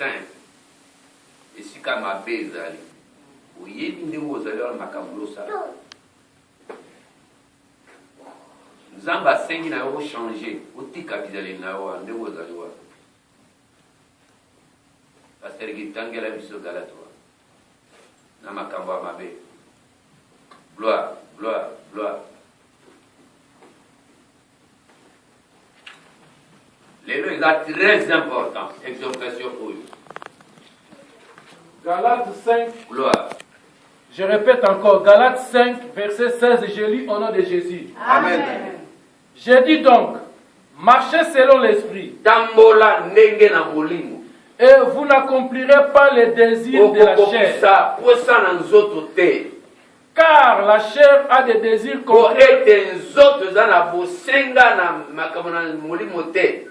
5 esika mabe ezali oyebi ndenge ozali wana makambo osala nzambe asengi na yo ochange otika bizaleli na yo wana ndenge ozali wana paster kitangela biso galate wana na makambo ya mabe gloire gloire gloire lelo eza très important exhortation oyo Galates 5, gloire. je répète encore, Galates 5, verset 16, je lis au nom de Jésus. Amen. Je dis donc, marchez selon l'esprit, Tambola ndenge na molimo. et vous n'accomplirez pas les désirs de la chair. Okokokisa posa na nzoto te. Car la chair a des désirs Po contraires, ete nzoto eza na bosenga na makambo na molimo te.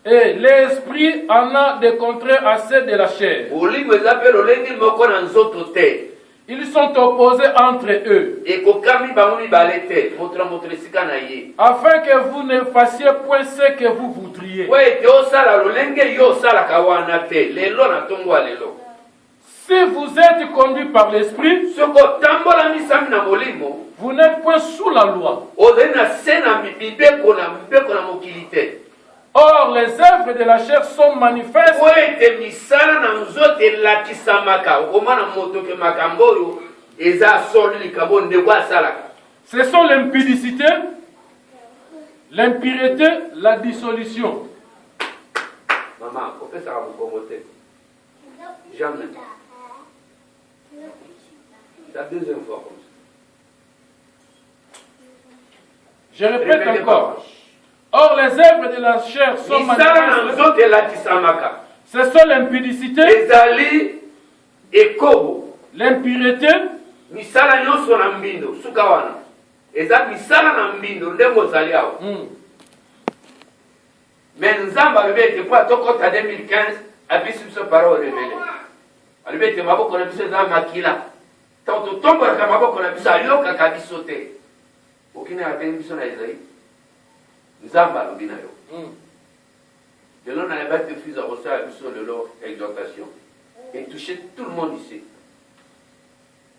et l'esprit en a des contraires à ceux de la chair. Molimo eza pe lolenge moko na nzoto te. Ils sont opposés entre eux, Ekokami bango mibale te. Moto na moto esika na ye. afin que vous ne fassiez point ce que vous voudriez. Po ete osala lolenge yo osalaka wana te. Lelo na ntongo ya lelo. Si vous êtes conduits par l'esprit, Soko tambola misami na molimo. vous n'êtes point sous la loi. Ozali na se na mibeko na mokili te. Or, les œuvres de la chair sont manifestes, Po ete misala na nzoto elakisamaka okomona moto ke makambo oyo eza solo likambo ndeko asalaka. ce sont l'impudicité, l'impureté, la dissolution, Mama, opesaka mokongo te. Jamais. C'est la deuxième fois comme ça. je répète encore. Or, les œuvres de la chair sont Misala na manifestes, nzoto elakisamaka. ce sont l'impudicité, Ezali ekobo. l'impureté, Misala nyonso na mbindo suka wana. Eza misala na mbindo ndenge ozali awa. Mais nzambe alobi ete po atokota 2015 abisi biso parole révélée. Alobi ete maboko na biso eza makila. Tanto totombolaka maboko na biso ayokaka biso te. Okini atengi biso na Ezaïe. Nzambe alobi na yo. Lelo na yebaki te fils akosala biso lelo exhortation. Et toucher tout le monde ici.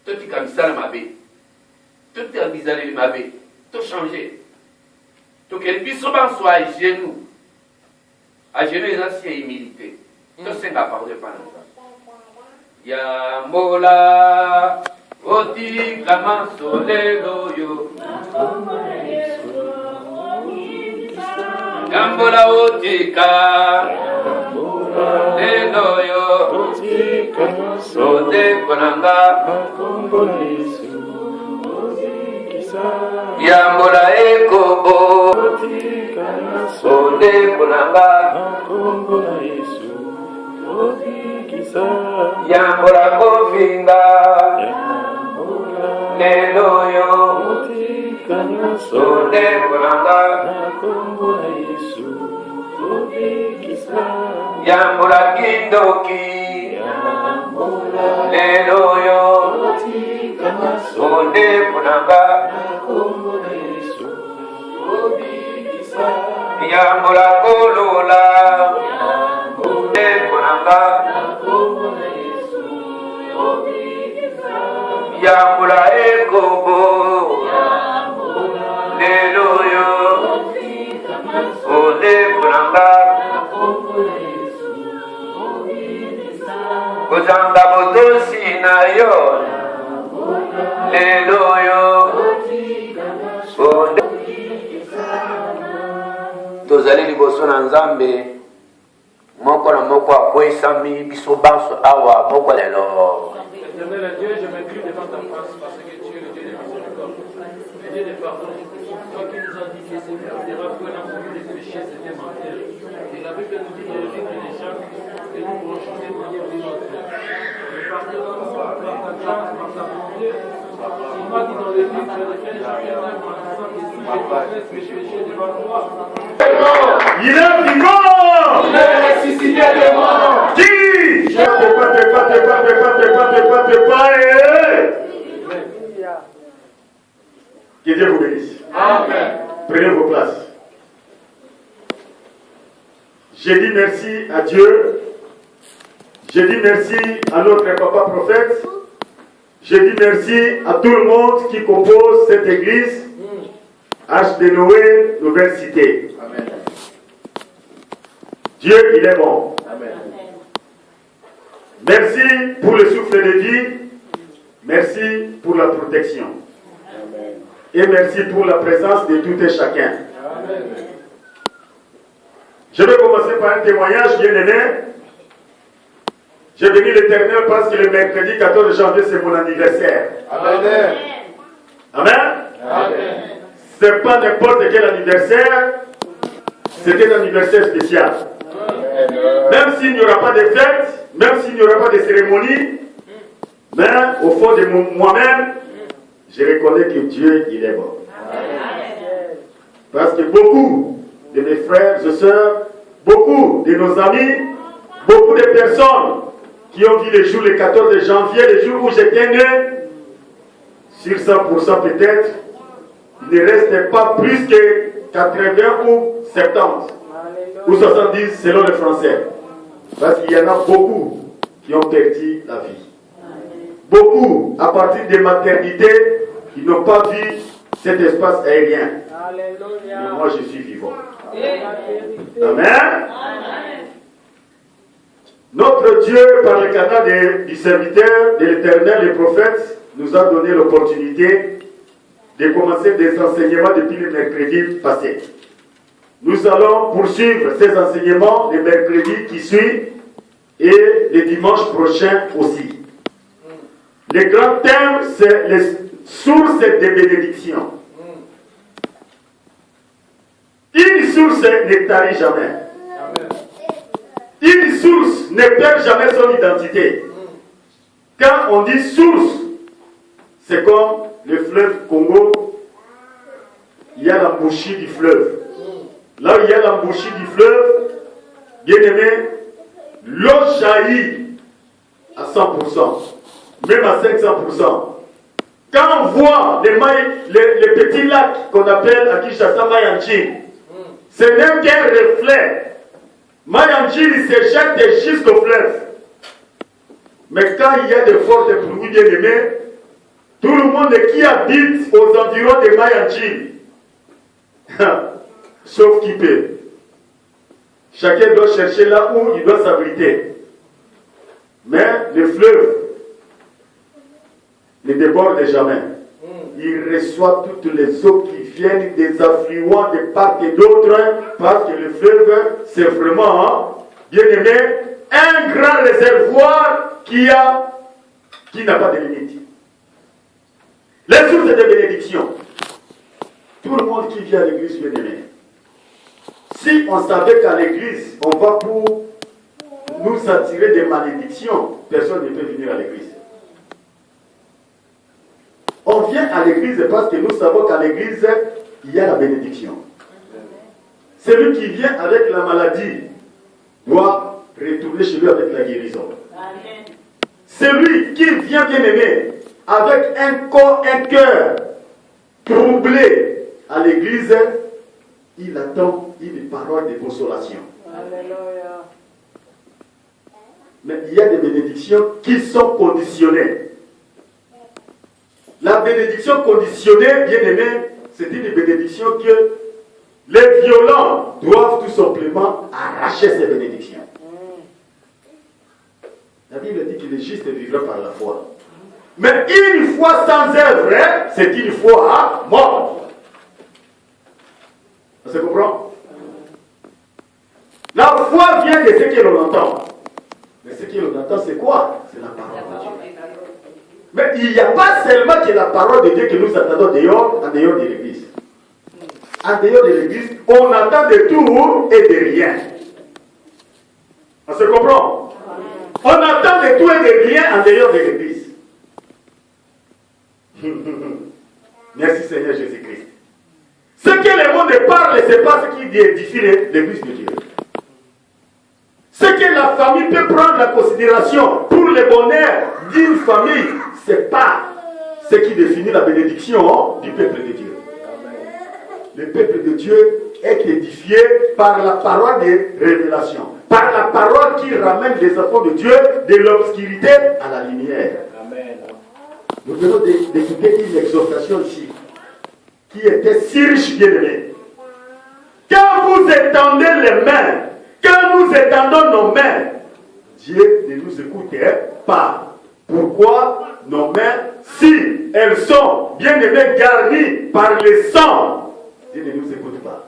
Totika misala mabe. Totika bizaleli mabe. To changer. Tokeli biso banso a genou. A genoux eza si ya humilité. Tosenga pardon epa na nzambe. Yambola otikama solelo yo. Yambola otika lelo yo. Ode konanga Yambola ekobo Ode konanga Yambola kofinga lelo yo. Ode konanga Yambola kindoki lelo yo. Ode konanga Yambola kolola Ode konanga Yambola ekobo lelo yo. Ode konanga Kozanga botosi na yo lelo yo. Ode tozali liboso na nzambe moko na moko akwesami biso banso awa moko lelo. Éternel Dieu, je m'incline devant ta face parce que tu es le Dieu de miséricorde, le Dieu de pardon. Toi qui nous as dit que Seigneur, il aura pour l'enfant des péchés, c'était menteur. Et la Bible nous dit dans le livre de Jacques que nous pourrons changer de manière de notre cœur. Mais pardonne-nous par ta grâce, par ta bonté. Tu m'as dit dans le livre de Éphésiens chapitre 9, en disant que si je confesse mes péchés devant toi, il est vivant. il est ressuscité de mort. Dis. Que Dieu vous bénisse. Amen. Prenez vos places. J'ai dit merci à Dieu Je dis merci à notre papa prophète. Je dis merci à tout le monde qui compose cette église. H de Noé, Nouvelle Cité. Amen. Dieu, il est bon. Amen. Merci pour le souffle de vie. Merci pour la protection. Amen. Et merci pour la présence de tout et chacun. Amen. Je vais commencer par un témoignage bien aimé. J'ai béni l'Éternel parce que le mercredi 14 janvier, c'est mon anniversaire. Amen. Amen. Amen. Ce n'est pas n'importe quel anniversaire. C'est un anniversaire spécial. Même s'il n'y aura pas de fête, même s'il n'y aura pas de cérémonie, mais au fond de moi-même, je reconnais que Dieu, il est bon. Parce que beaucoup de mes frères et sœurs, beaucoup de nos amis, beaucoup de personnes qui ont vu le jour le 14 janvier, le jour où j'étais né, sur 100% peut-être, il ne reste pas plus que 80 ou 70 ou 70 selon le français. Parce qu'il y en a beaucoup qui ont perdu la vie. Beaucoup, à partir des maternités, qui n'ont pas vu cet espace aérien. Mais moi, je suis vivant. Amen. Notre Dieu, par le canal du serviteur de l'Éternel, le prophète, nous a donné l'opportunité de commencer des enseignements depuis le mercredi passé. Nous allons poursuivre ces enseignements le mercredi qui suit et le dimanche prochain aussi. Le grand thème, c'est les sources de bénédiction. Une source ne tarit jamais. Une source ne perd jamais son identité. Quand on dit source, c'est comme le fleuve Congo, il y a l'embouchure du fleuve. Là où il y a l'embouchure du fleuve, bien aimé, l'eau jaillit à 100%, même à 500%. Quand on voit les petits lacs qu'on appelle à Kinshasa Mayanjin, c'est même qu'un reflet. Mayanjin se jette jusqu'au fleuve. Mais quand il y a de fortes pluies, bien aimés, tout le monde qui habite aux environs de Mayanjin, sauf qui peut. Chacun doit chercher là où il doit s'abriter. Mais le fleuve ne déborde jamais. Il reçoit toutes les eaux qui viennent des affluents de part et d'autre, parce que le fleuve, c'est vraiment, bien aimé, un grand réservoir qui n'a pas de limite. Les sources de bénédiction. Tout le monde qui vient à l'église, bien aimé. Si on savait qu'à l'église, on va pour nous attirer des malédictions, personne ne peut venir à l'église. On vient à l'église parce que nous savons qu'à l'église, il y a la bénédiction. Celui qui vient avec la maladie doit retourner chez lui avec la guérison. Celui qui vient bien aimé avec un corps, un cœur troublé à l'église, il attend une parole de consolation. Mais il y a des bénédictions qui sont conditionnées. La bénédiction conditionnée, bien aimé, c'est une bénédiction que les violents doivent tout simplement arracher ces bénédictions. La Bible dit que le juste vivra par la foi. Mais une foi sans œuvre, c'est une foi morte. On se comprend? La foi vient de ce que l'on entend. Mais ce que l'on entend, c'est quoi? C'est la parole de Dieu. Mais il n'y a pas seulement que la parole de Dieu que nous attendons dehors, en dehors de l'église. En dehors de l'église, on attend de tout et de rien. On se comprend? On attend de tout et de rien en dehors de l'église. Merci Seigneur Jésus-Christ. Ce que le monde parle, ce n'est pas ce qui édifie l'église de Dieu. Ce que la famille peut prendre en considération pour le bonheur d'une famille, ce n'est pas ce qui définit la bénédiction du peuple de Dieu. Le peuple de Dieu est édifié par la parole de révélation, par par la parole qui ramène les enfants de Dieu de l'obscurité à la lumière. Amen. Nous venons d'écouter une exhortation ici, qui était si riche, bien aimé. Quand vous étendez les mains, quand nous étendons nos mains, Dieu ne nous écoute pas. Pourquoi nos mains, si elles sont bien aimées garnies par le sang, Dieu ne nous écoute pas.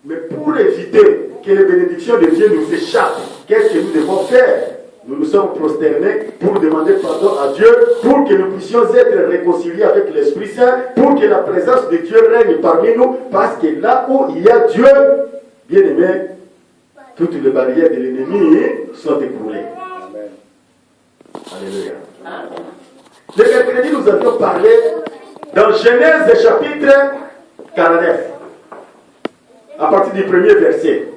Mais pour éviter que les bénédictions de Dieu nous échappent, qu'est-ce que nous devons faire? Nous nous sommes prosternés pour demander pardon à Dieu, pour que nous puissions être réconciliés avec l'Esprit Saint, pour que la présence de Dieu règne parmi nous, parce que là où il y a Dieu, bien aimé, toutes les barrières de l'ennemi sont écroulées. Alléluia. Le mercredi, nous avions parlé dans Genèse chapitre 49, à partir du premier verset.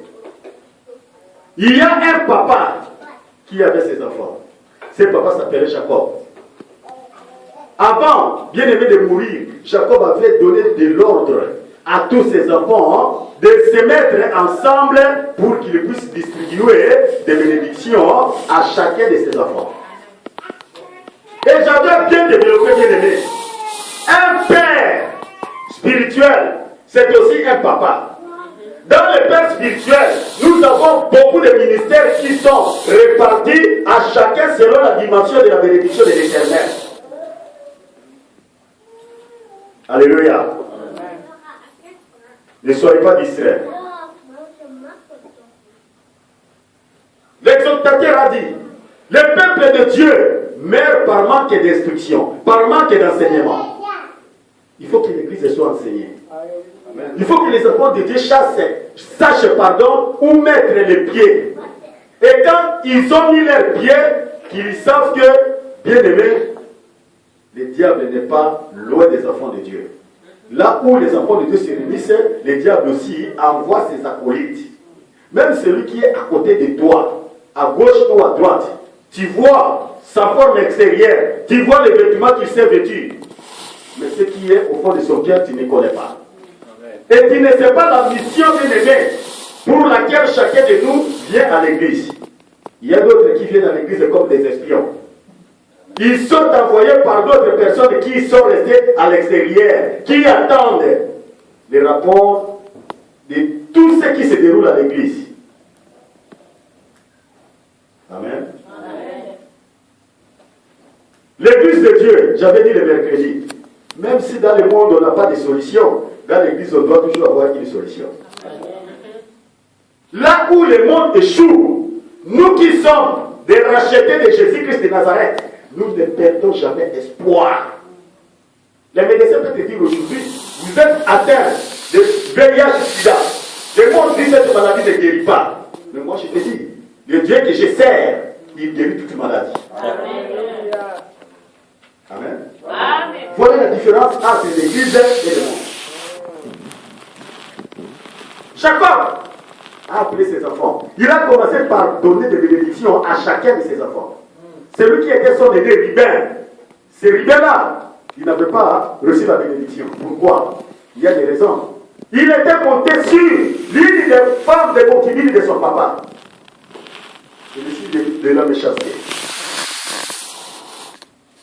Il y a un papa qui avait ses enfants. Ce papa s'appelait Jacob. Avant, bien aimé de mourir, Jacob avait donné de l'ordre à tous ses enfants de se mettre ensemble pour qu'ils puissent distribuer des bénédictions à chacun de ses enfants. Et j'avais bien développé, bien aimé. Un père spirituel, c'est aussi un papa. Dans le père spirituel, nous avons beaucoup de ministères qui sont répartis à chacun selon la dimension de la bénédiction de l'Éternel. Alléluia. Ne soyez pas distraits. L'exhortateur a dit, le peuple de Dieu meurt par manque d'instruction, par manque d'enseignement. Il faut que l'Église soit enseignée. Il faut que les enfants de Dieu sachent où mettre les pieds. Et quand ils ont mis leurs pieds, qu'ils savent que, bien aimé, le diable n'est pas loin des enfants de Dieu. Là où les enfants de Dieu se réunissent, le diable aussi envoie ses acolytes. Même celui qui est à côté de toi, à gauche ou à droite, tu vois sa forme extérieure, tu vois les vêtements qu'il s'est vêtu. Mais ce qui est au fond de son cœur, tu ne connais pas. Et tu ne sais pas la mission, bien aimé, pour laquelle chacun de nous vient à l'église. Il y a d'autres qui viennent à l'église comme des espions. Ils sont envoyés par d'autres personnes qui sont restées à l'extérieur, qui attendent les rapports de tout ce qui se déroule à l'église. Amen. L'église de Dieu, j'avais dit le mercredi, même si dans le monde on n'a pas de solution, dans l'église on doit toujours avoir une solution. Là où le monde échoue, nous qui sommes des rachetés de Jésus-Christ de Nazareth, nous ne perdons jamais espoir. Les médecins peuvent te dire aujourd'hui, vous êtes atteint de VIH-Sida. Le monde dit que cette maladie ne guérit pas. Mais moi je te dis, le Dieu que je sers, il guérit toute maladie. Amen. Amen. Voilà la différence entre l'église et le monde. Jacob a appelé ses enfants. Il a commencé par donner des bénédictions à chacun de ses enfants. Celui qui était son aîné, Ribin, c'est Ribin-là, il n'avait pas reçu la bénédiction. Pourquoi? Il y a des raisons. Il était monté sur l'une des femmes de concubines de son papa. Celui-ci de l'homme chassé.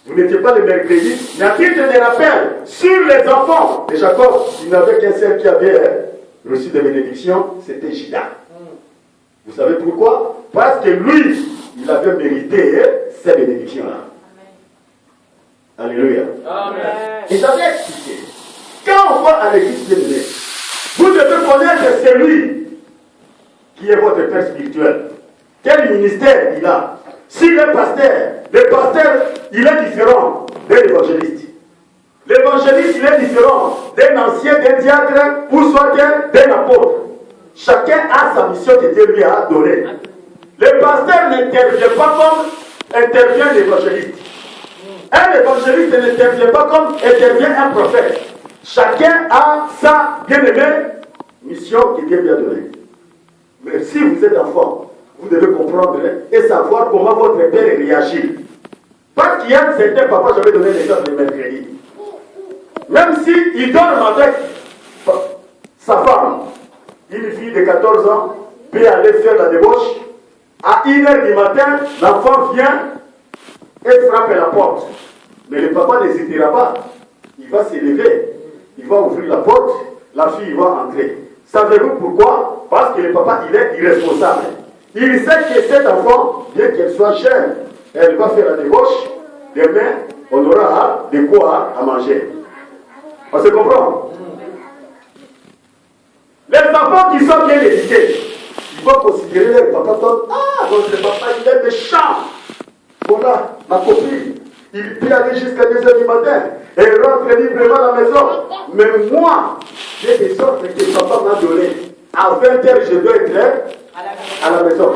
Vous n'étiez pas le mercredi, mais à titre de rappel, sur les enfants de Jacob, il n'avait qu'un seul qui avait reçu des bénédictions, c'était Judas. Vous savez pourquoi? Parce que lui, il avait mérité ces bénédictions-là. Alléluia. Amen. Et j'avais expliqué. Quand on va à l'église bien-aimée, vous devez connaître celui qui est votre père spirituel. Quel ministère il a? S'il est pasteur, le pasteur, il est différent de l'évangéliste. L'évangéliste, il est différent d'un ancien, d'un diacre, ou soit d'un apôtre. Chacun a sa mission que Dieu lui a donnée. Le pasteur n'intervient pas comme intervient l'évangéliste. Un évangéliste n'intervient pas comme intervient un prophète. Chacun a sa bien-aimée mission que Dieu lui a donnée. Mais si vous êtes enfant, vous devez comprendre et savoir comment votre père réagit. Parce qu'il y a certains papas, j'avais donné l'exemple le mercredi. Même s'il dorme avec sa femme, une fille de 14 ans peut aller faire la débauche. À 1h du matin, l'enfant vient et frappe la porte. Mais le papa n'hésitera pas. Il va se lever, il va ouvrir la porte, la fille va entrer. Savez-vous pourquoi? Parce que le papa, il est irresponsable. Il sait que cet enfant, bien qu'elle soit jeune, elle va faire la débauche. Demain, on aura de quoi à manger. On se comprend? Les enfants qui sont bien éduqués, ils vont considérer leur papa comme votre papa, il est méchant. Voilà, ma copine, il peut aller jusqu'à 2h du matin et rentre librement à la maison. Mais moi, j'ai des ordres que papa m'a donné. À 20h, je dois être à la maison.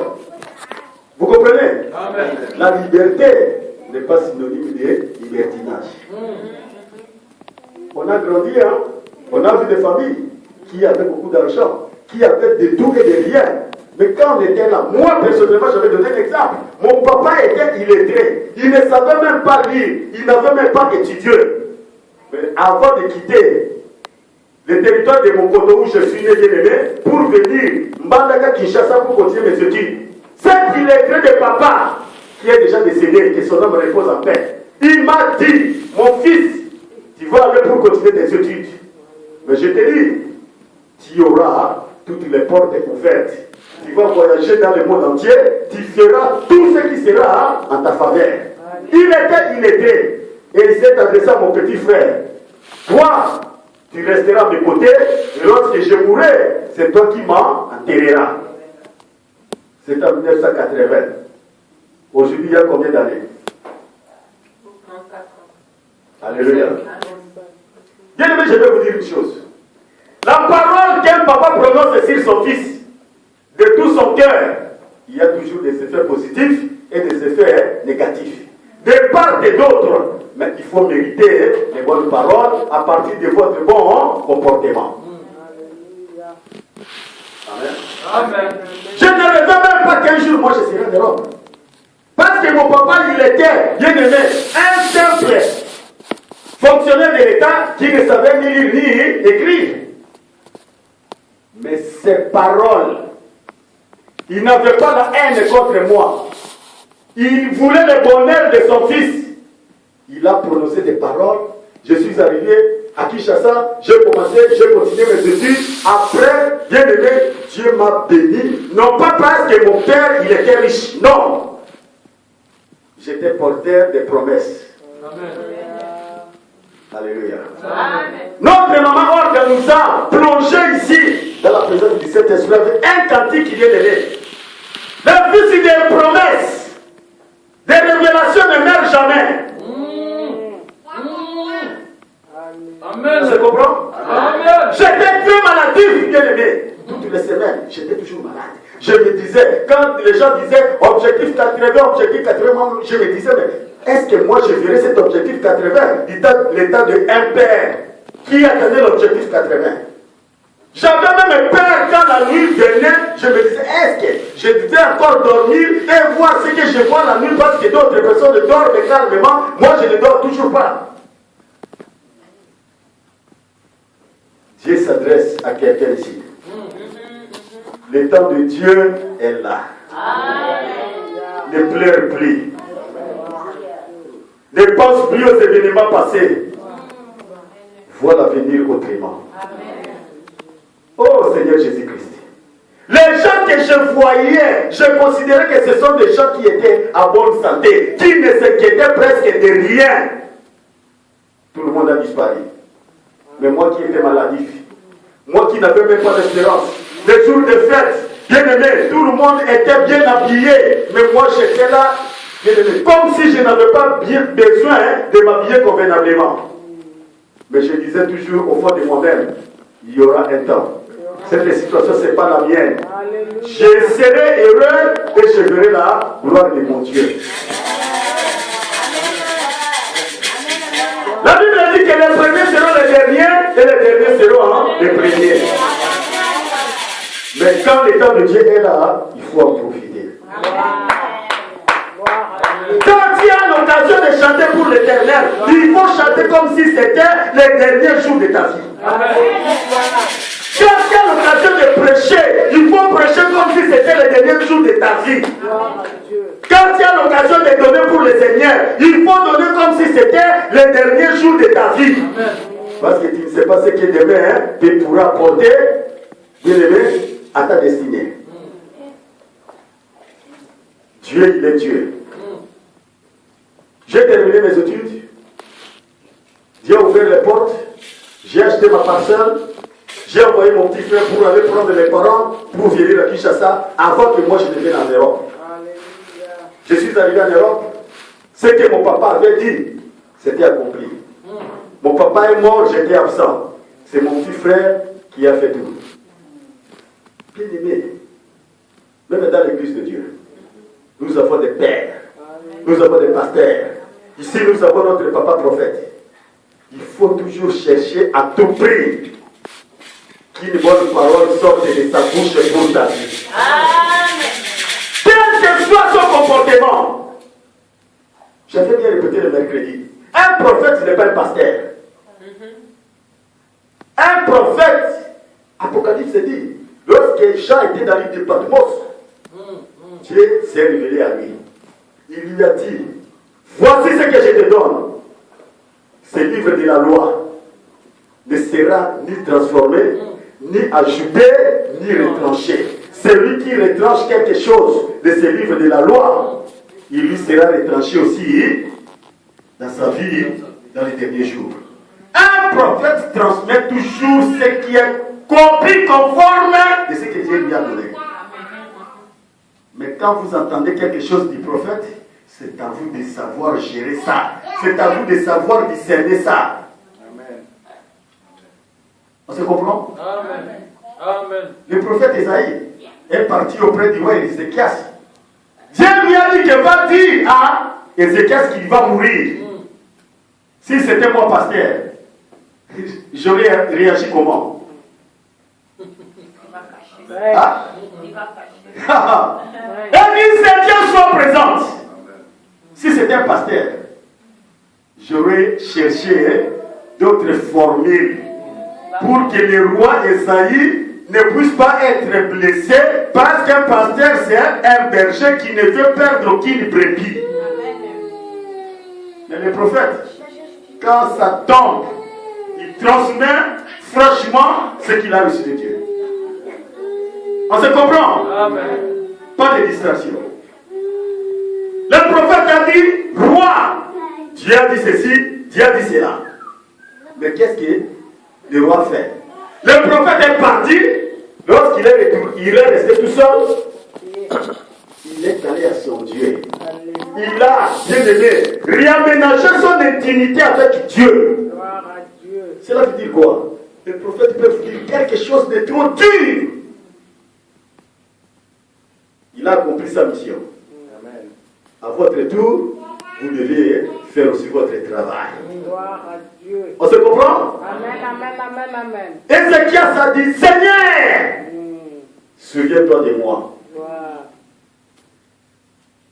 Vous comprenez? Amen. La liberté n'est pas synonyme de libertinage. On a grandi, hein? On a vu des familles qui avaient beaucoup d'argent, qui avaient de tout et de rien. Mais quand on était là, moi personnellement, j'avais donné un exemple. Mon papa était illettré. Il ne savait même pas lire. Il n'avait même pas étudié. Mais avant de quitter le territoire de mon coteau où je suis né, bien aimé, pour venir Mbandaka Kinshasa pour continuer mes études, cet illettré de papa, qui est déjà décédé, que son âme repose en paix, il m'a dit, mon fils, tu vas aller pour continuer tes études. Mais je te dis, tu auras toutes les portes ouvertes. Tu vas voyager dans le monde entier, tu feras tout ce qui sera en ta faveur. Il était illettré et il s'est adressé à mon petit frère. Toi, tu resteras à mes côtés et lorsque je mourrai, c'est toi qui m'enterreras. C'est en 1980. Aujourd'hui, il y a combien d'années? 34 ans. Alléluia. Bien aimé, je vais vous dire une chose. La parole qu'un papa prononce sur son fils, de tout son cœur, il y a toujours des effets positifs et des effets négatifs. De part et d'autre, mais il faut mériter les bonnes paroles à partir de votre bon comportement. Amen. Amen. Je ne rêvais même pas qu'un jour, moi, je serai en Europe. Parce que mon papa, il était, bien aimé, un simple fonctionnaire de l'État qui ne savait ni lire ni écrire. Mais ces paroles, il n'avait pas la haine contre moi. Il voulait le bonheur de son fils. Il a prononcé des paroles. Je suis arrivé à Kinshasa, j'ai continué mes études. Après, bien aimé, Dieu m'a béni. Non pas parce que mon père, il était riche. Non. J'étais porteur des promesses. Amen. Alléluia. Amen. Notre maman Orga nous a plongé ici, dans la présence du Saint-Esprit, avec un cantique qui vient de l'aider. Le fils, il des promesses. Des révélations ne meurent jamais. Amen. Tu comprends? Amen. J'étais très maladif, bien aimé. Toutes les semaines, j'étais toujours malade. Je me disais, quand les gens disaient objectif 80, objectif 80, je me disais, mais est-ce que moi je verrais cet objectif 80? L'état d'un père qui attendait l'objectif 80. J'avais même peur quand la nuit venait, je me disais, est-ce que je devais encore dormir et voir ce que je vois la nuit parce que d'autres personnes dorment calmement, moi je ne dors toujours pas. Dieu s'adresse à quelqu'un ici. Le temps de Dieu est là. Ne pleure plus. Ne pense plus aux événements passés. Vois l'avenir autrement. Oh Seigneur Jésus-Christ. Les gens que je voyais, je considérais que ce sont des gens qui étaient en bonne santé, qui ne s'inquiétaient presque de rien. Tout le monde a disparu. Mais moi qui étais maladif, moi qui n'avais même pas d'espérance, les jours de fête, bien aimé, tout le monde était bien habillé, mais moi j'étais là, bien aimé, comme si je n'avais pas besoin de m'habiller convenablement. Mais je disais toujours au fond de moi-même, il y aura un temps. Cette situation, ce n'est pas la mienne. Je serai heureux et je verrai la gloire de mon Dieu. La Bible dit que les premiers seront les derniers et les derniers seront les premiers. Mais quand le temps de Dieu est là, il faut en profiter. Quand tu as l'occasion de chanter pour l'Éternel, il faut chanter comme si c'était les derniers jours de ta vie. Quand tu as l'occasion de prêcher, il faut prêcher comme si c'était le dernier jour de ta vie. Quand tu as l'occasion de donner pour le Seigneur, il faut donner comme si c'était le dernier jour de ta vie. Parce que tu ne sais pas ce que demain tu pourras apporter, bien aimé, à ta destinée. Dieu, il est Dieu. J'ai terminé mes études. Dieu a ouvert les portes. J'ai acheté ma parcelle. J'ai envoyé mon petit frère pour aller prendre mes parents pour venir à Kinshasa avant que moi je ne vienne en Europe. Je suis arrivé en Europe. Ce que mon papa avait dit, c'était accompli. Mon papa est mort, j'étais absent. C'est mon petit frère qui a fait tout. Bien aimé, même dans l'église de Dieu, nous avons des pères, nous avons des pasteurs. Ici, nous avons notre papa prophète. Il faut toujours chercher à tout prix qu'une bonne parole sorte de sa bouche pour ta vie. Amen. Quel que soit son comportement. J'avais bien répété le mercredi. Un prophète, ce n'est pas un pasteur. Un prophète, Apocalypse dit, lorsque Jean était dans l'île de Patmos, Dieu s'est révélé à lui. Il lui a dit, voici ce que je te donne. Ce livre de la loi ne sera ni transformé, ni ajouté, ni retranché. Celui qui retranche quelque chose de ce livre de la loi, il lui sera retranché aussi dans sa vie, dans les derniers jours. Un prophète transmet toujours ce qui est compris conforme de ce que Dieu lui a donné. Mais quand vous entendez quelque chose du prophète, c'est à vous de savoir gérer ça. C'est à vous de savoir discerner ça. Amen. On se comprend? Amen. Amen. Le prophète Esaïe est parti auprès du roi Ézéchias. Dieu lui a dit que va dire à Ézéchias qu'il va mourir. Si c'était moi pasteur, j'aurais réagi comment? Ah? Et dit Seigneur soit présente. Si c'était un pasteur, j'aurais cherché d'autres formules pour que le roi Esaïe ne puisse pas être blessé, parce qu'un pasteur c'est un berger qui ne veut perdre aucune brebis. Mais le prophète, quand ça tombe, il transmet franchement ce qu'il a reçu de Dieu. On se comprend? Amen. Pas de distraction. Le prophète a dit, roi, Dieu a dit ceci, Dieu a dit cela. Mais qu'est-ce que le roi fait? Le prophète est parti, lorsqu'il est retourné, il est resté tout seul. Il est allé à son Dieu. Il a, bien aimé, réaménagé son intimité avec Dieu. Cela veut dire quoi? Le prophète peut vous dire quelque chose de trop dur. Il a accompli sa mission. Amen. À votre tour, vous devez faire aussi votre travail. Gloire à Dieu. On se comprend? Amen, amen, amen, amen. Ézéchias a dit, Seigneur, souviens-toi de moi. Gloire.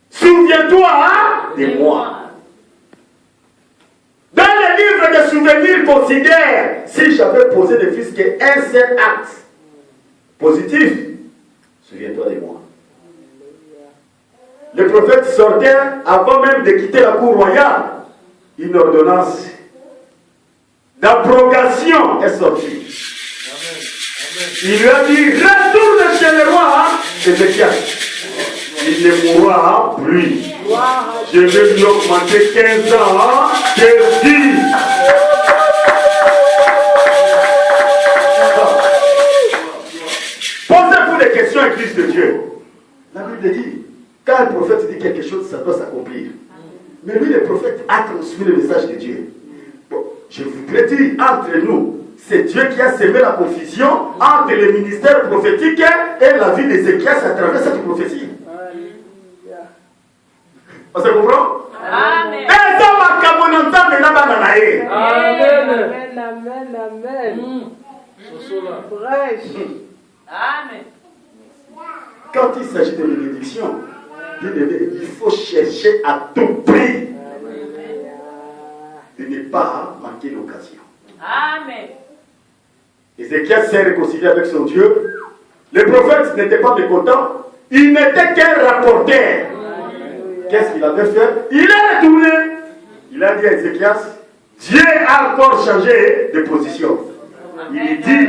Souviens-toi de moi. Dans le livre de souvenirs considère, si j'avais posé ne fût-ce qu'un seul acte positif, souviens-toi de moi. Le prophète sortait, avant même de quitter la cour royale, une ordonnance d'abrogation est sortie. Il lui a dit, retourne chez le roi Ézéchias. Il ne mourra plus. Je vais lui augmenter 15 ans de vie. Posez-vous des questions, Église de Dieu. La Bible dit, quand le prophète dit quelque chose, ça doit s'accomplir. Mais lui, le prophète, a transmis le message de Dieu. Bon, je voudrais dire, entre nous, c'est Dieu qui a semé la confusion entre le ministère prophétique et la vie d'Ézéchias à travers cette prophétie. On se comprend? Amen. Amen. Amen, amen, amen. Fraîche. Amen. Quand il s'agit de bénédiction, il faut chercher à tout prix de ne pas manquer l'occasion. Amen. Ézéchias s'est réconcilié avec son Dieu. Les prophètes n'étaient pas mécontents. Il n'était qu'un rapporteur. Qu'est-ce qu'il avait fait? Il est retourné. Il a dit à Ézéchias, Dieu a encore changé de position. Il dit,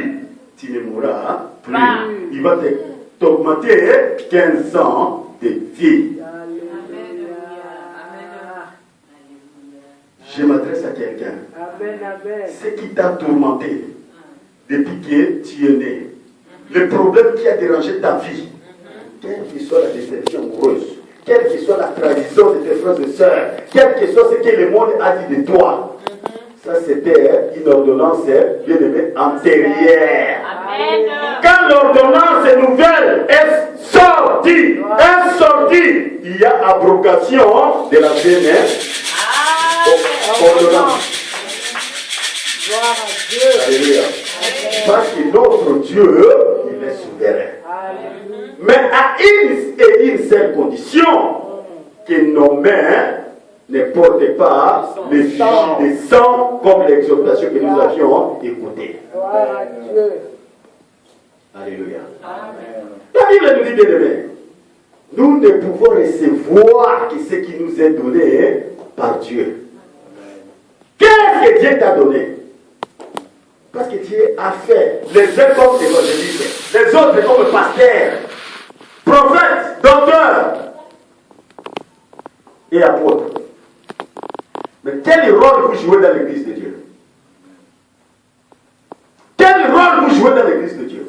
tu ne mourras plus. Il va t'augmenter 15 ans de vie. Je m'adresse à quelqu'un. Ce qui t'a tourmenté depuis que tu es né, le problème qui a dérangé ta vie, quelle que soit la déception amoureuse, quelle que soit la trahison de tes frères et sœurs, quel que soit ce que le monde a dit de toi, ça c'était une ordonnance, bien aimée, antérieure. Amen. Quand l'ordonnance nouvelle est sortie, il y a abrogation de la vieille ordonnance. Gloire à Dieu. Alléluia. Parce que notre Dieu, il est souverain. Alléluia. Mais à une seule condition, que nos mains ne portent pas les fiches de sang comme l'exhortation que nous avions écoutée. Gloire à Dieu. Alléluia. La Bible nous dit, bien aimé, nous ne pouvons recevoir que ce qui nous est donné par Dieu. Qu'est-ce que Dieu t'a donné? Parce que Dieu a fait les uns comme des évangélistes, les autres comme pasteurs, prophètes, docteurs et apôtres. Mais quel rôle vous jouez dans l'église de Dieu? Quel rôle vous jouez dans l'église de Dieu?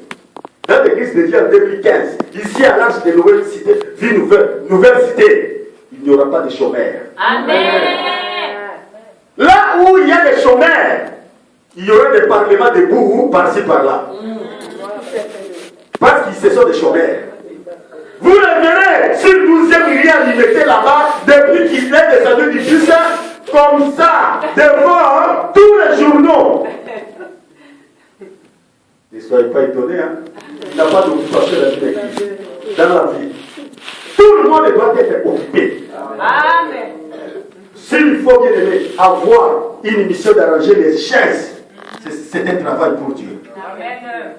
Dans l'église de Dieu en 2015, ici à l'Arche de Nouvelle Cité, vie nouvelle Cité, il n'y aura pas de chômeurs. Amen. Là où il y a des chômeurs, il y aura des parlements debout par-ci par-là. Parce qu'ils se sont des chômeurs. Vous le verrez sur 12e rivière, il mettait là-bas depuis qu'il est descendu du bus, comme ça, devant tous les journaux. Ne soyez pas étonnés, hein. Il n'a pas d'occupation dans la vie. Tout le monde doit être occupé. Amen. S'il faut bien aimer avoir une mission d'arranger les chaises, c'est un travail pour Dieu. Amen.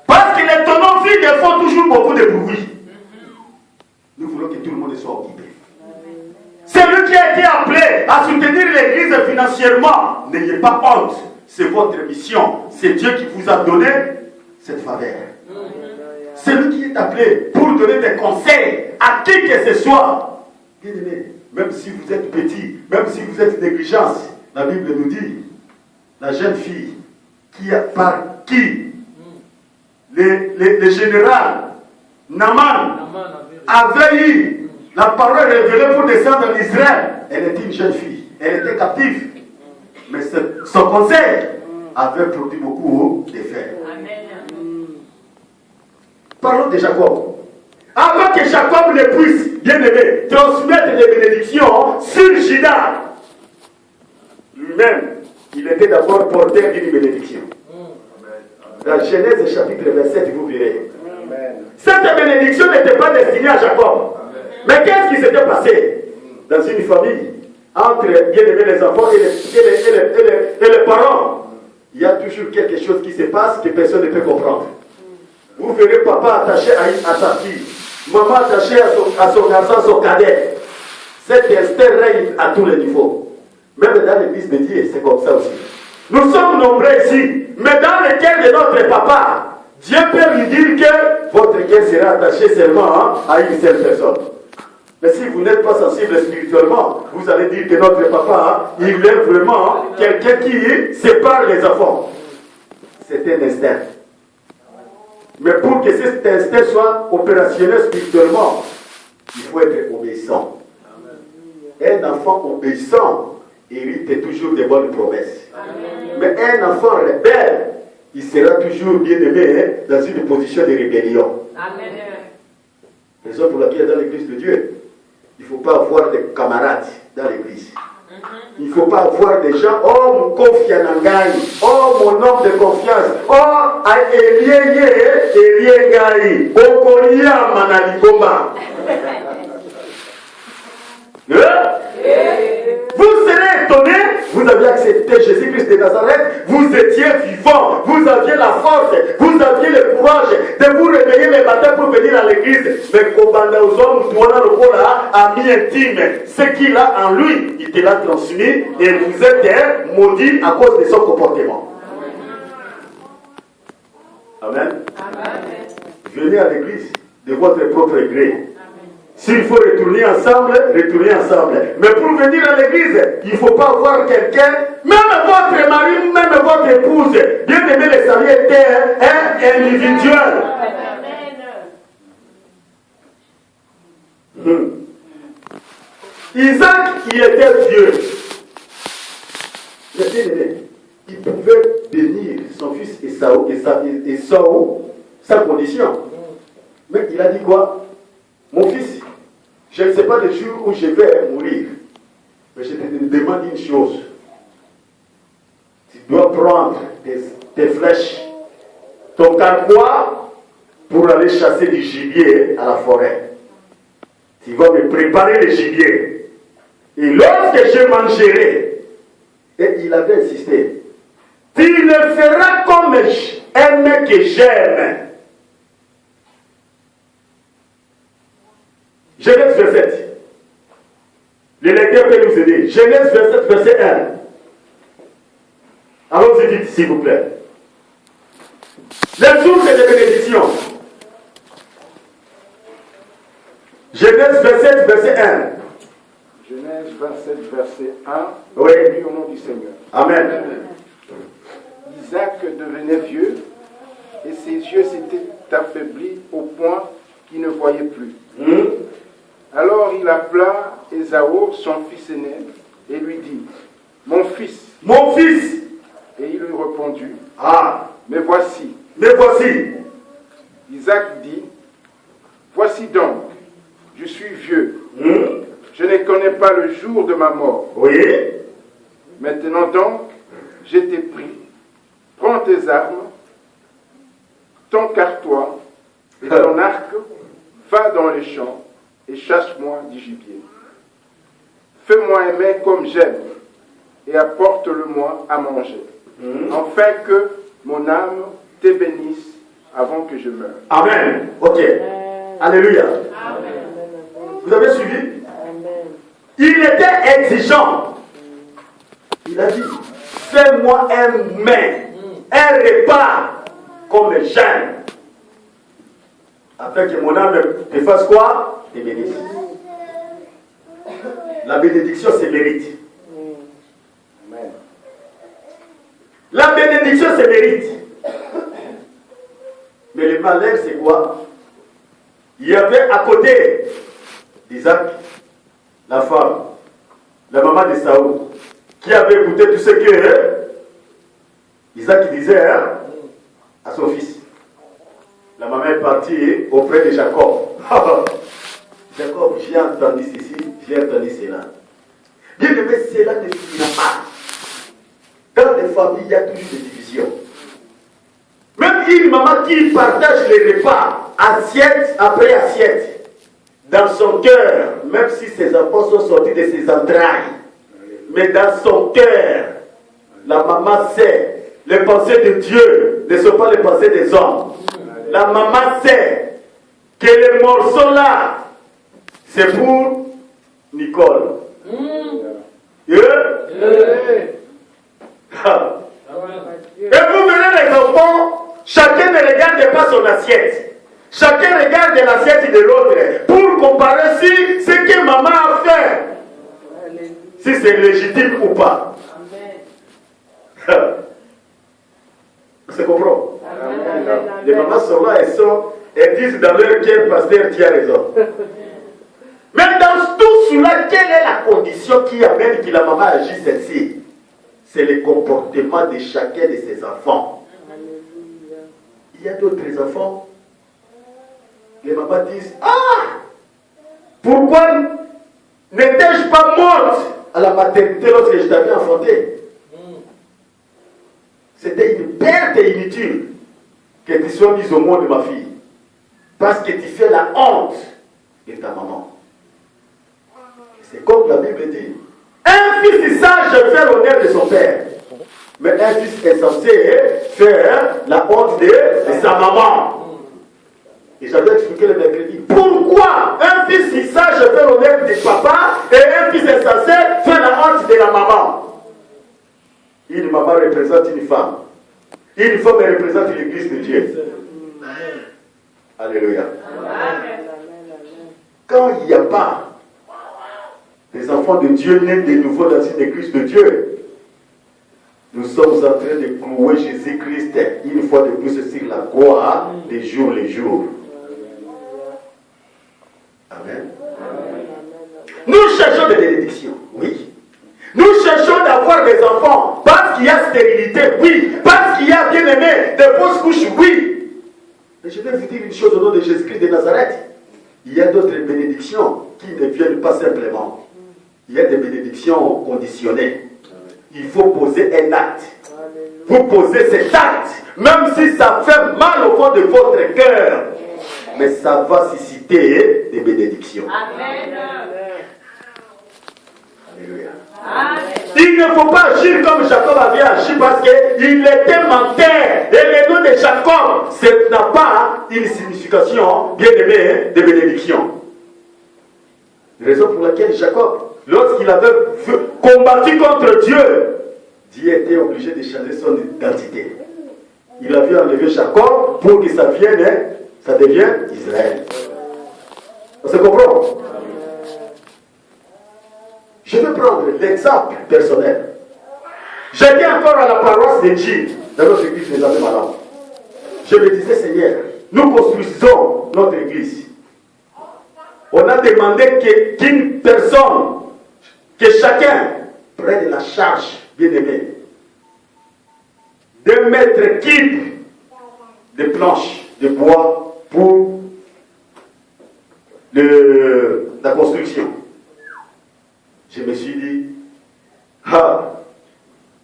Parce que les tonneaux vides font toujours beaucoup de bruit. Nous voulons que tout le monde soit occupé. Celui qui a été appelé à soutenir l'église financièrement, n'ayez pas honte. C'est votre mission. C'est Dieu qui vous a donné cette faveur. Celui qui est appelé pour donner des conseils à qui que ce soit, bien aimé, même si vous êtes petit, même si vous êtes négligence, la Bible nous dit, la jeune fille par qui le général Naman avait eu la parole révélée pour descendre en Israël, elle était une jeune fille, elle était captive. Mais son conseil avait produit beaucoup d'effets. Parlons de Jacob. Avant que Jacob ne puisse, bien aimé, transmettre des bénédictions sur Juda, lui-même, il était d'abord porteur d'une bénédiction. Dans Genèse chapitre 27, vous verrez. Cette bénédiction n'était pas destinée à Jacob. Mais qu'est-ce qui s'était passé dans une famille entre bien-aimés les enfants et les parents? Il y a toujours quelque chose qui se passe que personne ne peut comprendre. Vous verrez papa attaché à sa fille, maman attachée à son garçon, son cadet. Cet instinct règne à tous les niveaux. Même dans l'église de Dieu, c'est comme ça aussi. Nous sommes nombreux ici, mais dans le cœur de notre papa, Dieu peut lui dire que votre cœur sera attaché seulement à une seule personne. Mais si vous n'êtes pas sensible spirituellement, vous allez dire que notre papa, il est vraiment quelqu'un qui sépare les enfants. C'est un instinct. Mais pour que cet instinct soit opérationnel spirituellement, il faut être obéissant. Un enfant obéissant hérite toujours des bonnes promesses. Mais un enfant rebelle, il sera toujours bien aimé dans une position de rébellion. Raison pour laquelle dans l'église de Dieu, il ne faut pas avoir des camarades dans l'église. Il ne faut pas avoir des gens, oh mon confiant en gagne, oh mon homme de confiance, oh Elie Gaï, Okolia Manaligoma. Vous serez étonnés vous aviez accepté Jésus-Christ de Nazareth, vous étiez vivant, vous aviez la force, vous aviez le courage de vous réveiller le matin pour venir à l'église. Mais Kobanda aux hommes, ami intime, ce qu'il a en lui, il te l'a transmis et vous êtes maudit à cause de son comportement. Amen. Venez à l'église de votre propre gré. S'il faut retourner ensemble, retournez ensemble. Mais pour venir à l'église, il ne faut pas avoir quelqu'un, même votre mari, même votre épouse. Bien aimé, le salut était individuel. Isaac, il était vieux. Mais bien aimé, il pouvait bénir son fils Esaü, sa condition. Mais il a dit quoi? Mon fils, je ne sais pas le jour où je vais mourir, mais je te demande une chose. Tu dois prendre tes flèches, ton carquois, pour aller chasser du gibier à la forêt. Tu vas me préparer le gibier. Et lorsque je mangerai, et il avait insisté, tu le feras comme un mec que j'aime. Genèse 27. Le lecteur peut nous aider. Genèse 27, verset 1. Allons-y vite, s'il vous plaît. Les sources de bénédiction. Genèse 27, verset 1. Genèse 27, verset 1. Oui. Au nom du Seigneur. Amen. Isaac devenait vieux et ses yeux s'étaient affaiblis au point qu'il ne voyait plus. Alors il appela Ésaü, son fils aîné, et lui dit, mon fils. Mon fils. Et il lui répondit, Ah. mais voici. Mais voici. Isaac dit, voici donc, je suis vieux. Je ne connais pas le jour de ma mort. Oui. Maintenant donc, je t'ai pris. Prends tes armes, ton carquois et ton arc, va dans les champs et chasse-moi du gibier. Fais-moi aimer comme j'aime et apporte-le-moi à manger, afin que mon âme te bénisse avant que je meure. Amen. Ok. Alléluia. Vous avez suivi? Il était exigeant. Il a dit, fais-moi un repas comme j'aime, afin que mon âme te fasse quoi? Te bénisse. La bénédiction, c'est mérite. Amen. La bénédiction, c'est mérite. Mais le malheur, c'est quoi? Il y avait à côté d'Isaac, la femme, la maman de Saül, qui avait écouté tout ce que Isaac disait à son fils. La maman est partie auprès de Jacob. Jacob, j'ai entendu ceci, j'ai entendu cela. Bien aimé, cela ne finira pas. Dans les familles, il y a toujours des divisions. Même une maman qui partage les repas, assiette après assiette, dans son cœur, même si ses enfants sont sortis de ses entrailles, mais dans son cœur, la maman sait, les pensées de Dieu ne sont pas les pensées des hommes. La maman sait que les morceaux là, c'est pour Nicole. Et vous verrez les enfants, chacun ne regarde pas son assiette. Chacun regarde l'assiette de l'autre pour comparer si ce que maman a fait, si c'est légitime ou pas. Vous comprenez? Les mamans sont là, elles disent dans leur cœur, pasteur, tu as raison. Mais dans tout cela, quelle est la condition qui amène que la maman agisse ainsi? C'est le comportement de chacun de ses enfants. Il y a d'autres enfants, les mamans disent, ah, pourquoi n'étais-je pas morte à la maternité lorsque je t'avais enfanté? C'était une perte inutile que tu sois mise au monde, ma fille, parce que tu fais la honte de ta maman. C'est comme la Bible dit, Un fils sage fait l'honneur de son père. Mais un fils est censé faire la honte de sa maman. Et j'avais expliqué le mercredi. Pourquoi un fils sage fait l'honneur de papa et un fils est censé faire la honte de la maman? Une maman représente une femme. Une femme représente l'église de Dieu. Alléluia. Quand il n'y a pas des enfants de Dieu nés de nouveau dans une église de Dieu, nous sommes en train de clouer Jésus-Christ une fois de plus sur la croix, les jours. Amen. Nous cherchons des bénédictions, oui. Nous cherchons d'avoir des enfants parce qu'il y a stérilité, oui. Parce qu'il y a bien aimé des fausses couches, oui. Mais je vais vous dire une chose au nom de Jésus-Christ de Nazareth. Il y a d'autres bénédictions qui ne viennent pas simplement. Il y a des bénédictions conditionnées. Il faut poser un acte. Vous posez cet acte, même si ça fait mal au fond de votre cœur. Mais ça va susciter des bénédictions. Amen. Alléluia. Amen. Il ne faut pas agir comme Jacob avait agi parce qu'il était menteur. Et le nom de Jacob, ça n'a pas une signification, bien aimé, de bénédiction. Raison pour laquelle Jacob, lorsqu'il avait combattu contre Dieu, Dieu était obligé de changer son identité. Il avait enlevé Jacob pour que ça devienne Israël. On se comprend? Je vais prendre l'exemple personnel. J'étais encore à la paroisse de Dieu, dans notre église des Amis Malades. Je me disais, Seigneur, nous construisons notre église. On a demandé qu'une personne, que chacun prenne la charge, bien aimé, de mètres cubes de planches de bois pour la construction. Je me suis dit,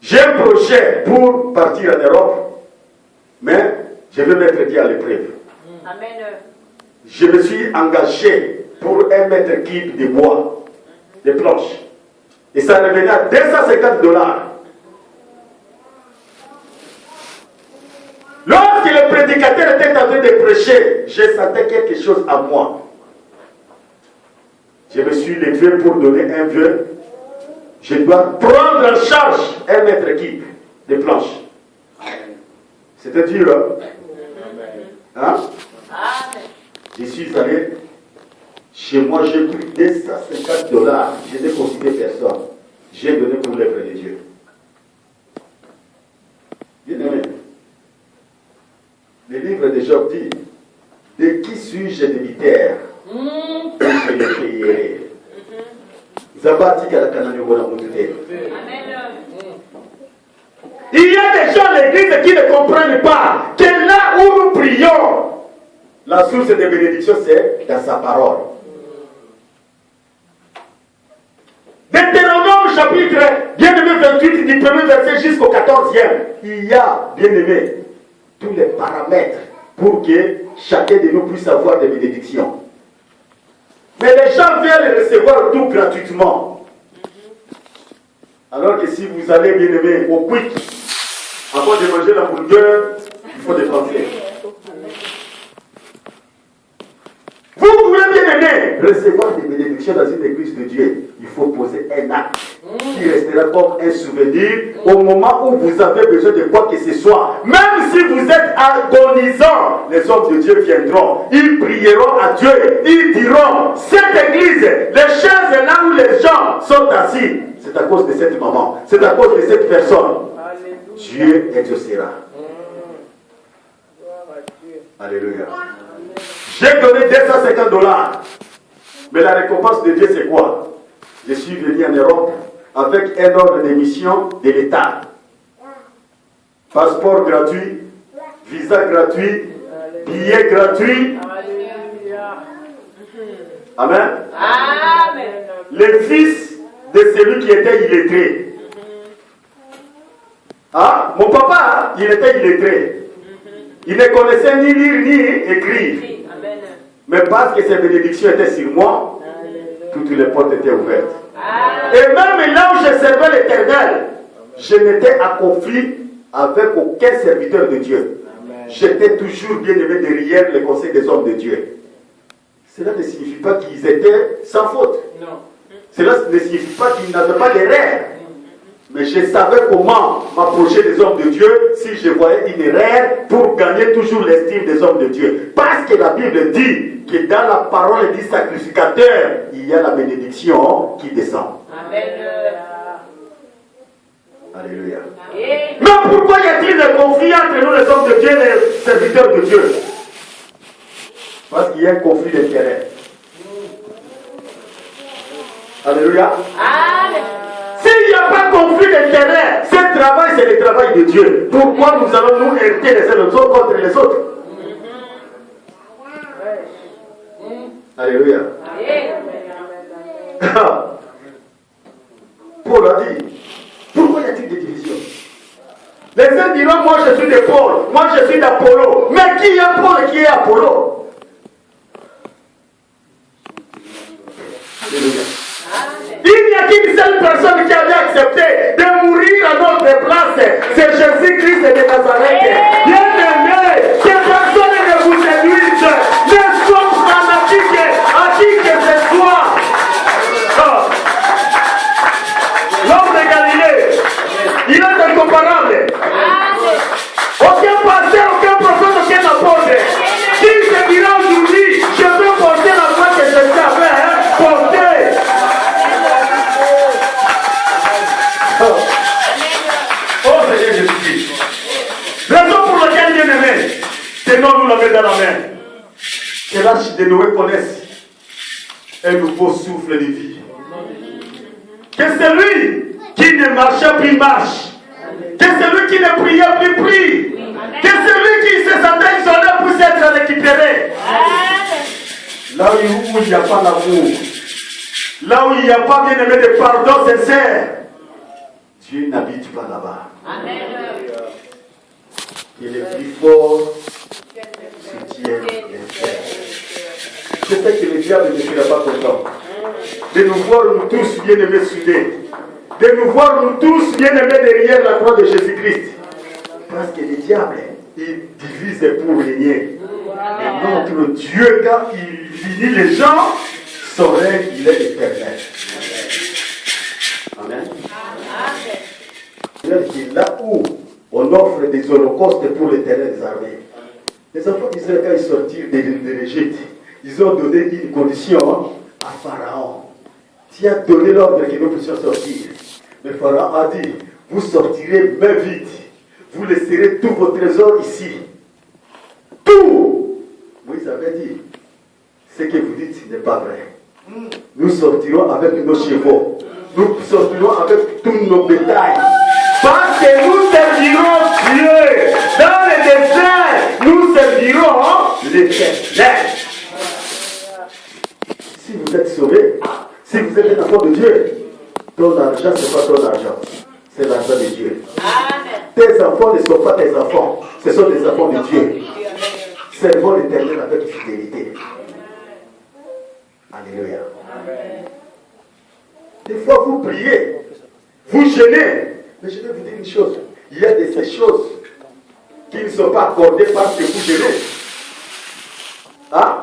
j'ai un projet pour partir en Europe, mais je vais mettre Dieu à l'épreuve. Amen. Je me suis engagé pour 1 mètre cube de bois, de planches. Et ça revenait à $250. Lorsque le prédicateur était en train de prêcher, j'ai senti quelque chose à moi. Je me suis levé pour donner un vœu. Je dois prendre en charge 1 mètre cube de planches. C'était dur, hein? Amen. Je suis allé chez moi, j'ai pris $250. Je n'ai considéré personne. J'ai donné pour l'œuvre de Dieu. Bien aimé. Le livre de Job dit, de qui suis-je débiteur? Et je le payerai. Zabati Kalakanani Wona Moutoudé. Amen. Il y a des gens à l'église qui ne comprennent pas que là où nous prions, la source de bénédiction, c'est dans sa parole. Deutéronome chapitre, bien aimé 28, du premier verset jusqu'au 14e, il y a, bien aimé, tous les paramètres pour que chacun de nous puisse avoir des bénédictions. Mais les gens veulent recevoir tout gratuitement. Alors que si vous allez, bien aimé, au quick, avant de manger la hamburger, il faut dépenser. Vous voulez, bien aimé, recevoir des bénédictions dans une église de Dieu, il faut poser un acte qui restera comme un souvenir au moment où vous avez besoin de quoi que ce soit. Même si vous êtes agonisant, les hommes de Dieu viendront, ils prieront à Dieu, ils diront, cette église, les chaises là où les gens sont assis, c'est à cause de cette maman, c'est à cause de cette personne. Dieu exaucera. Alléluia. J'ai donné $250. Mais la récompense de Dieu, c'est quoi? Je suis venu en Europe avec un ordre de mission de l'État. Passeport gratuit, visa gratuit, billet gratuit. Amen. Amen. Le fils de celui qui était illettré. Ah, mon papa, il était illettré. Il ne connaissait ni lire ni écrire. Amen. Mais parce que ces bénédictions étaient sur moi, toutes les portes étaient ouvertes. Amen. Et même là où je servais l'Éternel, je n'étais en conflit avec aucun serviteur de Dieu. J'étais toujours bien aimé derrière les conseils des hommes de Dieu. Cela ne signifie pas qu'ils étaient sans faute. Non. Cela ne signifie pas qu'ils n'avaient pas d'erreur. Mais je savais comment m'approcher des hommes de Dieu si je voyais une erreur pour gagner toujours l'estime des hommes de Dieu. Parce que la Bible dit que dans la parole du sacrificateur, il y a la bénédiction qui descend. Amen. Alléluia. Amen. Mais pourquoi y a-t-il des conflits entre nous les hommes de Dieu et les serviteurs de Dieu? Parce qu'il y a un conflit d'intérêt. Alléluia. Amen. S'il n'y a pas de conflit d'intérêt, ce travail c'est le travail de Dieu. Pourquoi nous allons nous heurter les uns les autres contre les autres? Alléluia. Paul a dit, pourquoi y a-t-il des divisions? Les uns diront, moi je suis de Paul, moi je suis d'Apollo. Mais qui est Paul et qui est Apollo? Alléluia. Il n'y a qu'une seule personne qui avait accepté de mourir à notre place, c'est Jésus-Christ de Nazareth. Bien-aimé, que personne ne vous séduise, ne sois fanatique à qui que ce soit. L'homme de Galilée, il est incomparable. Aucun pasteur, aucun prophète, aucun apôtre qui se dira aujourd'hui, je peux porter la foi que je savais porter. Oh Seigneur Jésus-Christ. Raison pour laquelle, bien aimé, tenons-nous la main dans la main. Que l'arche de Noé connaisse un nouveau souffle de vie. Que celui qui ne marchait plus marche. Que celui qui ne priait plus prie. Que celui qui se sentait isolé puisse être récupéré. Là où il n'y a pas d'amour, là où il n'y a pas, bien aimé, de pardon sincère, Dieu n'habite pas là-bas. Amen. Il est plus fort soutient les frères. Je sais que le diable ne sera pas content de nous voir nous tous bien aimés soudés, de nous voir nous tous bien aimés derrière la croix de Jésus-Christ. Parce que le diable, il divise pour régner. Et notre Dieu, quand il unit les gens, son règne, il est éternel. Amen. C'est là où on offre des holocaustes pour l'Éternel des armées. Les enfants d'Israël, quand ils sortirent de l'Égypte, ils ont donné une condition à Pharaon. Tu as donné l'ordre que nous puissions sortir. Mais Pharaon a dit, vous sortirez main vide. Vous laisserez tout vos trésors ici. Tout. Moïse avait dit, ce que vous dites n'est pas vrai. Nous sortirons avec nos chevaux. Nous sortirons avec tous nos bétails. Parce que nous servirons Dieu. Dans le désert, nous servirons l'Éternel. Si vous êtes sauvé, si vous êtes un enfant de Dieu, ton argent, ce n'est pas ton argent. C'est l'argent de Dieu. Amen. Tes enfants ne sont pas tes enfants. Ce sont des enfants de Dieu. Servons l'Éternel avec fidélité. Alléluia. Des fois, vous priez, vous jeûnez. Mais je vais vous dire une chose. Il y a de ces choses qui ne sont pas accordées parce que vous jeûnez. Hein?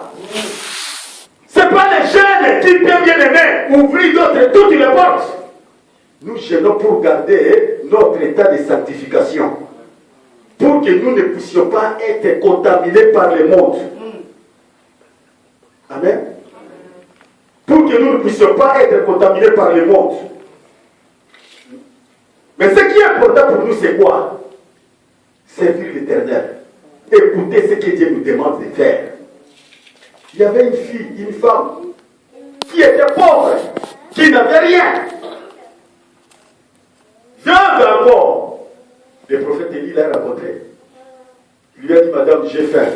Ce n'est pas les jeunes qui peuvent bien aimer ouvrir toutes les portes. Nous jeûnons pour garder notre état de sanctification. Pour que nous ne puissions pas être contaminés par le monde. Amen. Pour que nous ne puissions pas être contaminés par le monde. Mais ce qui est important pour nous, c'est quoi? Servir l'Éternel. Écouter ce que Dieu nous demande de faire. Il y avait une fille, une femme, qui était pauvre, qui n'avait rien. Veuve encore. Le prophète Élie l'a rencontré. Il lui a dit, madame, j'ai faim.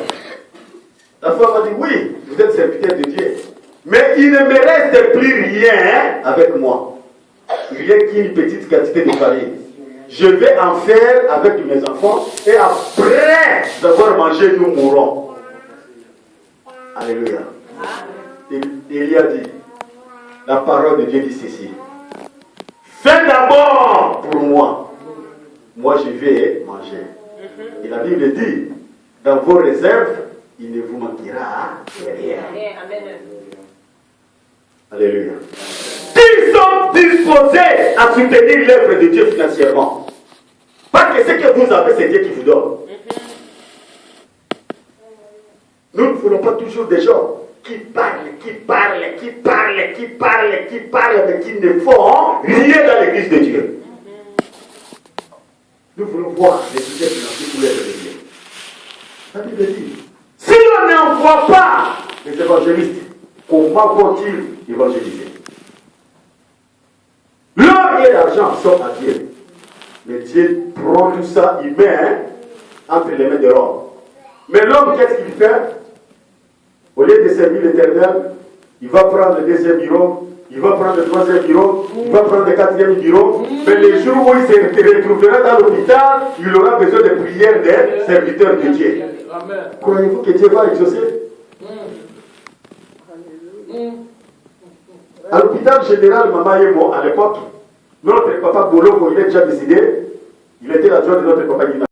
La femme a dit, oui, vous êtes serviteur de Dieu. Mais il ne me reste plus rien avec moi. Rien qu'une petite quantité de farine. Je vais en faire avec mes enfants et après avoir mangé, nous mourrons. Alléluia. Il a dit, La parole de Dieu dit ceci. Fais d'abord pour moi. Moi, je vais manger. Et la Bible dit, dans vos réserves, il ne vous manquera rien. Amen. Alléluia. Qui sont disposés à soutenir l'œuvre de Dieu financièrement? Parce que ce que vous avez, c'est Dieu qui vous donne. Nous ne voulons pas toujours des gens qui parlent, mais qui ne font rien dans l'église de Dieu. Nous voulons voir les sujets financiers pour l'œuvre de Dieu. La Bible dit, si on n'envoie pas les évangélistes, comment vont-ils évangéliser? L'or et l'argent sont à Dieu. Mais Dieu prend tout ça, il met entre les mains de l'homme. Mais l'homme, qu'est-ce qu'il fait? Au lieu de servir l'Éternel, il va prendre le deuxième bureau, il va prendre le troisième bureau, il va prendre le quatrième bureau. Mais les jours où il se retrouvera dans l'hôpital, il aura besoin de prières des serviteurs de Dieu. Croyez-vous que Dieu va exaucer? À l'hôpital général Mama Yemo, à l'époque, notre papa Boloko, il est déjà décédé. Il était l'adjoint de notre compagnie.